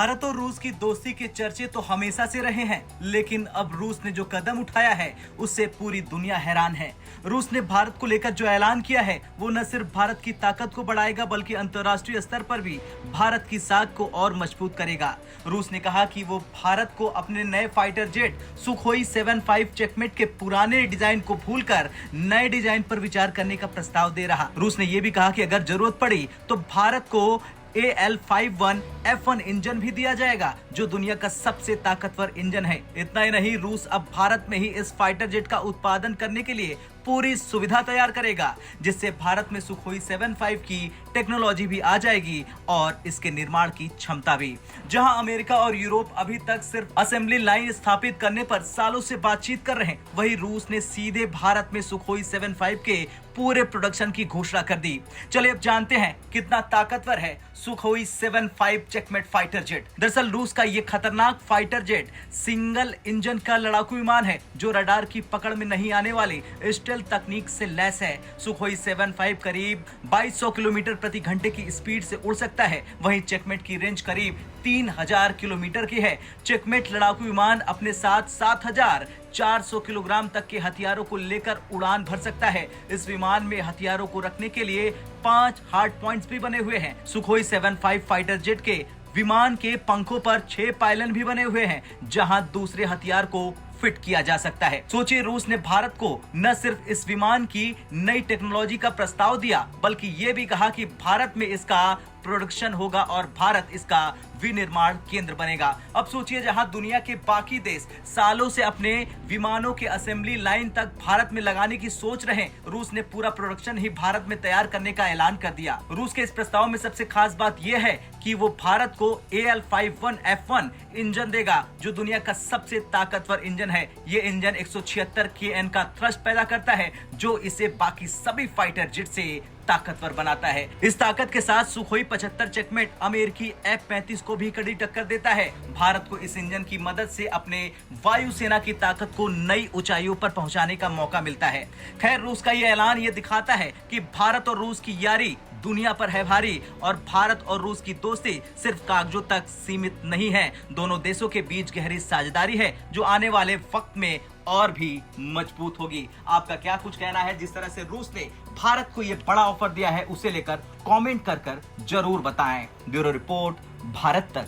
भारत और रूस की दोस्ती के चर्चे तो हमेशा से रहे हैं, लेकिन अब रूस ने जो कदम उठाया है उससे पूरी दुनिया हैरान है। रूस ने भारत को लेकर जो ऐलान किया है वो न सिर्फ भारत की ताकत को बढ़ाएगा बल्कि अंतर्राष्ट्रीय स्तर पर भी भारत की साख को और मजबूत करेगा। रूस ने कहा कि वो भारत को अपने नए फाइटर जेट सुखोई 75 चेकमेट के पुराने डिजाइन को भूलकर नए डिजाइन पर विचार करने का प्रस्ताव दे रहा। रूस ने यह भी कहा कि अगर जरूरत पड़ी तो भारत को AL-51F1 इंजन भी दिया जाएगा, जो दुनिया का सबसे ताकतवर इंजन है। इतना ही नहीं, रूस अब भारत में ही इस फाइटर जेट का उत्पादन करने के लिए पूरी सुविधा तैयार करेगा, जिससे भारत में सुखोई 75 की टेक्नोलॉजी भी आ जाएगी और इसके निर्माण की क्षमता भी। जहां अमेरिका और यूरोप अभी तक सिर्फ असेंबली लाइन स्थापित करने पर सालों से बातचीत कर रहे हैं, वहीं रूस ने सीधे भारत में सुखोई 75 के पूरे प्रोडक्शन की घोषणा कर दी। चलिए अब जानते हैं कितना ताकतवर है सुखोई 75 चेकमेट फाइटर जेट। दरअसल रूस का ये खतरनाक फाइटर जेट सिंगल इंजन का लड़ाकू विमान है, जो रडार की पकड़ में नहीं आने वाली स्टेल्थ तकनीक से लैस है। सुखोई 75 करीब 2200 किलोमीटर प्रति घंटे की स्पीड से उड़ सकता है। वहीं चेकमेट की रेंज करीब 3000 किलोमीटर की है। चेकमेट लड़ाकू विमान अपने साथ 7400 किलोग्राम तक के हथियारों को लेकर उड़ान भर सकता है। इस विमान में हथियारों को रखने के लिए 5 हार्ड पॉइंट्स भी बने हुए हैं। सुखोई 75 फाइटर जेट के विमान के पंखों पर 6 पायलन भी बने हुए हैं, जहां दूसरे हथियार को फिट किया जा सकता है। सोचिए, रूस ने भारत को न सिर्फ इस विमान की नई टेक्नोलॉजी का प्रस्ताव दिया, बल्कि ये भी कहा कि भारत में इसका प्रोडक्शन होगा और भारत इसका विनिर्माण केंद्र बनेगा। अब सोचिए, जहां दुनिया के बाकी देश सालों से अपने विमानों के असेंबली लाइन तक भारत में लगाने की सोच रहे हैं, रूस ने पूरा प्रोडक्शन ही भारत में तैयार करने का ऐलान कर दिया। रूस के इस प्रस्ताव में सबसे खास बात यह है कि वो भारत को AL-51F1 इंजन देगा, जो दुनिया का सबसे ताकतवर इंजन है। ये इंजन 176 kN का थ्रस्ट पैदा करता है, जो इसे बाकी सभी फाइटर जेट से ताकतवर बनाता है। इस ताकत के साथ सुखोई 75 चेकमेट अमेरिकी F-35 को भी कड़ी टक्कर देता है। भारत को इस इंजन की मदद से अपने वायुसेना की ताकत को नई ऊंचाइयों पर पहुंचाने का मौका मिलता है। खैर, रूस का यह ऐलान ये दिखाता है कि भारत और रूस की यारी दुनिया पर है भारी, और भारत और रूस की दोस्ती सिर्फ कागजों तक सीमित नहीं है। दोनों देशों के बीच गहरी साझेदारी है, जो आने वाले वक्त में और भी मजबूत होगी। आपका क्या कुछ कहना है? जिस तरह से रूस ने भारत को यह बड़ा ऑफर दिया है, उसे लेकर कमेंट कर जरूर बताएं। ब्यूरो रिपोर्ट, भारत तक।